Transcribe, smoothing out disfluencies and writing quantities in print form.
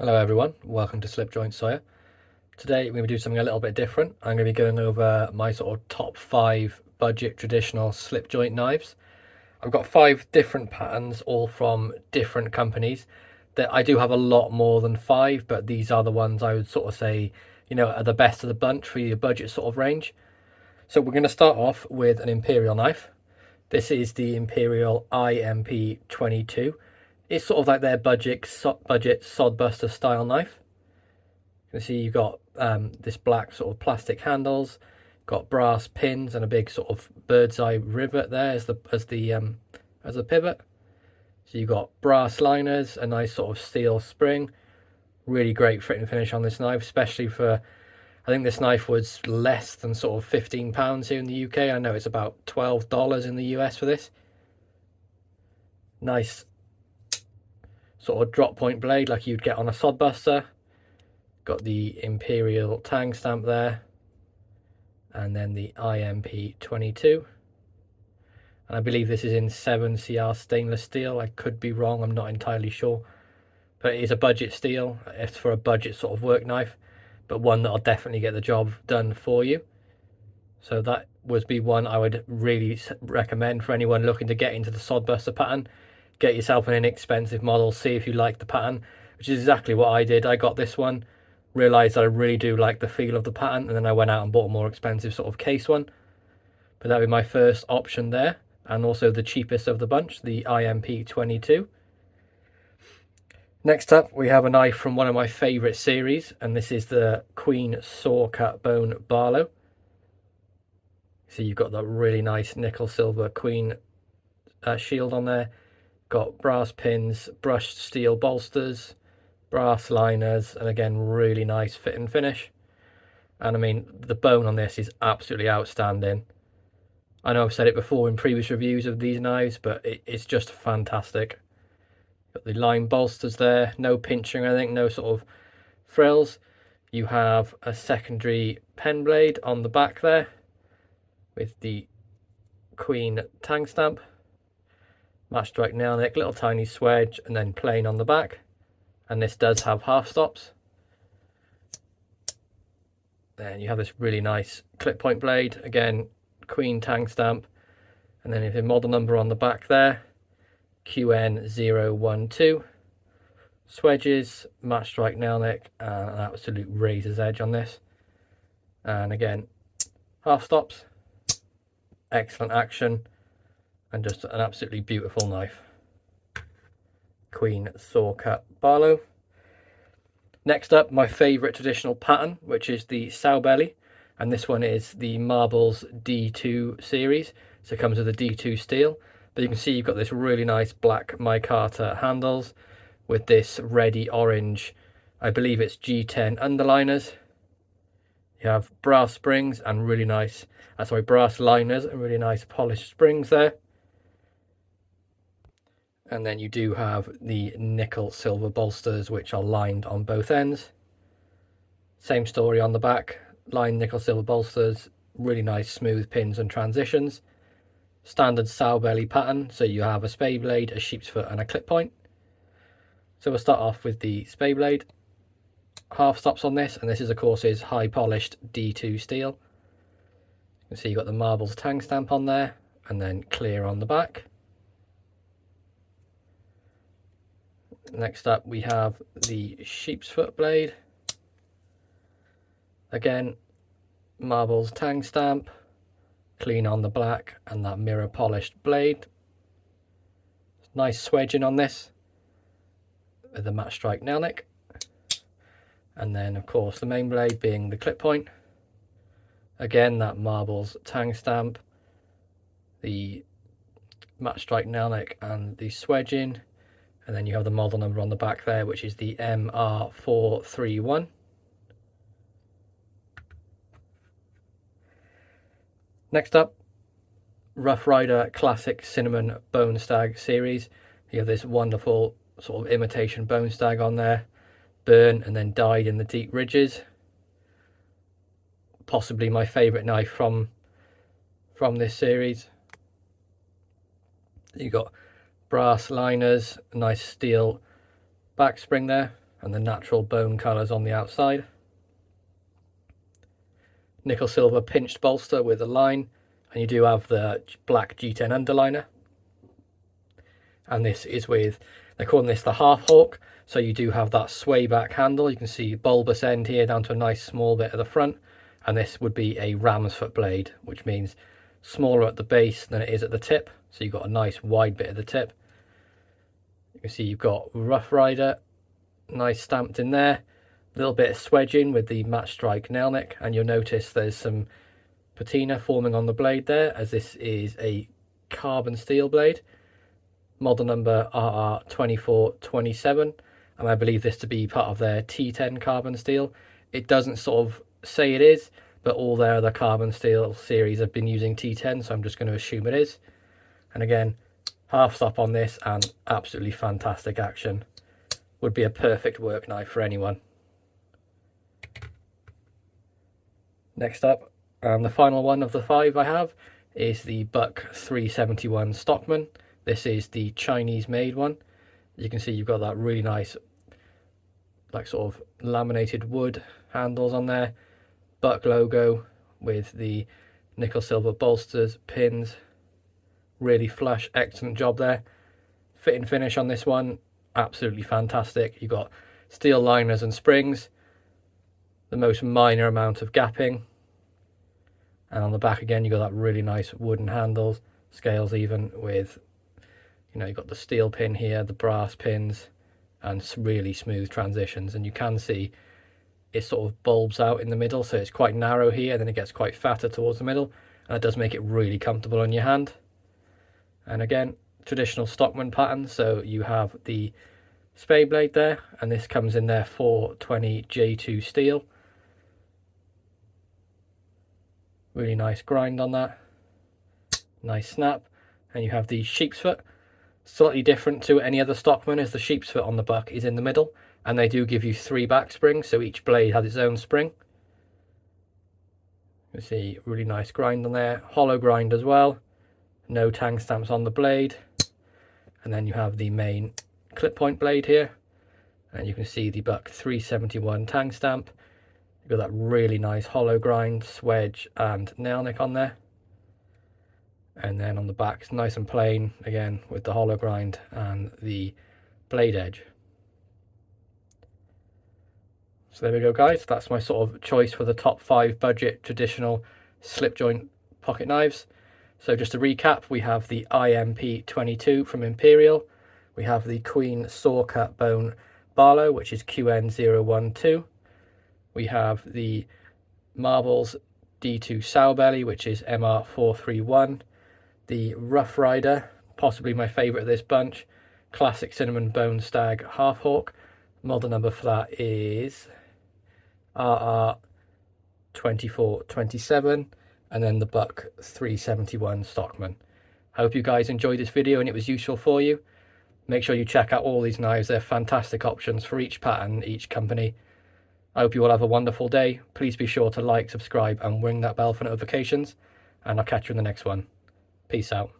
Hello everyone, welcome to SlipjointSawyer. Today we're going to do something a little bit different. I'm going to be going over my sort of top 5 budget traditional slip joint knives. I've got 5 different patterns, all from different companies. That I do have a lot more than 5, but these are the ones I would sort of say, are the best of the bunch for your budget sort of range. So we're going to start off with an Imperial knife. This is the Imperial Imp22. It's sort of like their budget sodbuster style knife. You can see you've got this black sort of plastic handles, got brass pins and a big sort of bird's eye rivet there as the pivot. So you've got brass liners, a nice sort of steel spring. Really great fit and finish on this knife, especially for, I think this knife was less than sort of £15 here in the UK. I know it's about $12 in the US for this. Nice sort of drop point blade like you'd get on a sodbuster. Got the Imperial tang stamp there, and then the IMP22. And I believe this is in 7CR stainless steel. I could be wrong, I'm not entirely sure. But it is a budget steel. It's for a budget sort of work knife, but one that'll definitely get the job done for you. So that would be one I would really recommend for anyone looking to get into the sodbuster pattern. Get yourself an inexpensive model, see if you like the pattern, which is exactly what I did. I got this one, realised that I really do like the feel of the pattern, and then I went out and bought a more expensive sort of case one. But that would be my first option there, and also the cheapest of the bunch, the IMP22. Next up, we have a knife from one of my favourite series, and this is the Queen Sawcut Bone Barlow. So you've got that really nice nickel silver Queen shield on there. Got brass pins, brushed steel bolsters, brass liners, and again, really nice fit and finish. And I mean, the bone on this is absolutely outstanding. I know I've said it before in previous reviews of these knives, but it's just fantastic. Got the line bolsters there, no pinching or anything, no sort of frills. You have a secondary pen blade on the back there with the Queen tang stamp. Match strike nail nick, little tiny swedge, and then plain on the back. And this does have half stops. Then you have this really nice clip point blade, again Queen tang stamp, and then you have a model number on the back there, QN012. Swedges, match strike nail nick, and an absolute razor's edge on this. And again, half stops, excellent action, and just an absolutely beautiful knife. Queen Sawcut Barlow. Next up, my favourite traditional pattern, which is the Sow Belly, and this one is the Marbles D2 series, so it comes with a D2 steel. But you can see you've got this really nice black micarta handles with this reddy orange, I believe it's G10 underliners. You have brass springs and really nice, brass liners and really nice polished springs there. And then you do have the nickel silver bolsters, which are lined on both ends. Same story on the back, lined nickel silver bolsters, really nice smooth pins and transitions. Standard Sow Belly pattern, so you have a spade blade, a sheep's foot and a clip point. So we'll start off with the spade blade. Half stops on this, and this is of course is high polished D2 steel. You can see you've got the Marbles tang stamp on there, and then clear on the back. Next up we have the sheep's foot blade. Again, Marbles tang stamp, clean on the black, and that mirror polished blade. Nice swedging on this with the match strike nail nick. And then of course the main blade being the clip point. Again, that Marbles tang stamp, the match strike nail nick and the swedging. And then you have the model number on the back there, which is the MR431. Next up, Rough Ryder Classic Cinnamon Bone Stag series. You have this wonderful sort of imitation bone stag on there, burnt and then dyed in the deep ridges. Possibly my favourite knife from this series. You got brass liners, a nice steel back spring there, and the natural bone colours on the outside. Nickel silver pinched bolster with a line, and you do have the black G10 underliner. And this is with, they're calling this the half hawk, so you do have that sway back handle. You can see bulbous end here down to a nice small bit at the front, and this would be a ram's foot blade, which means smaller at the base than it is at the tip, so you've got a nice wide bit at the tip. You can see you've got Rough Ryder, nice stamped in there, a little bit of swedging with the match strike nail nick, and you'll notice there's some patina forming on the blade there, as this is a carbon steel blade, model number RR2427, and I believe this to be part of their T10 carbon steel. It doesn't sort of say it is, but all their other carbon steel series have been using T10, so I'm just going to assume it is. And again, half stop on this, and absolutely fantastic action. Would be a perfect work knife for anyone. Next up, and the final one of the 5 I have, is the Buck 371 Stockman. This is the Chinese made one. You can see you've got that really nice, like sort of laminated wood handles on there. Buck logo with the nickel silver bolsters, pins. Really flush, excellent job there. Fit and finish on this one, absolutely fantastic. You've got steel liners and springs, the most minor amount of gapping, and on the back again you've got that really nice wooden handles, scales even with, you know, you've got the steel pin here, the brass pins, and some really smooth transitions. And you can see it sort of bulbs out in the middle, so it's quite narrow here, then it gets quite fatter towards the middle, and it does make it really comfortable on your hand. And again, traditional Stockman pattern, so you have the spade blade there, and this comes in there 420 J2 steel. Really nice grind on that, nice snap. And you have the sheep's foot, slightly different to any other Stockman, as the sheep's foot on the Buck is in the middle, and they do give you 3 back springs, so each blade has its own spring. You see really nice grind on there, hollow grind as well, no tang stamps on the blade. And then you have the main clip point blade here, and you can see the Buck 371 tang stamp. You've got that really nice hollow grind, swedge and nail nick on there. And then on the back it's nice and plain again with the hollow grind and the blade edge. So there we go guys, that's my sort of choice for the top 5 budget traditional slip joint pocket knives. So just to recap, we have the IMP22 from Imperial, we have the Queen Sawcut bone Barlow, which is QN012, we have the Marbles D2 Sow Belly, which is MR431, the Rough Ryder, possibly my favourite of this bunch, classic cinnamon bone Stag half hawk, model number for that is RR2427, and then the Buck 371 Stockman. I hope you guys enjoyed this video and it was useful for you. Make sure you check out all these knives, they're fantastic options for each pattern, each company. I hope you all have a wonderful day. Please be sure to like, subscribe and ring that bell for notifications, and I'll catch you in the next one. Peace out.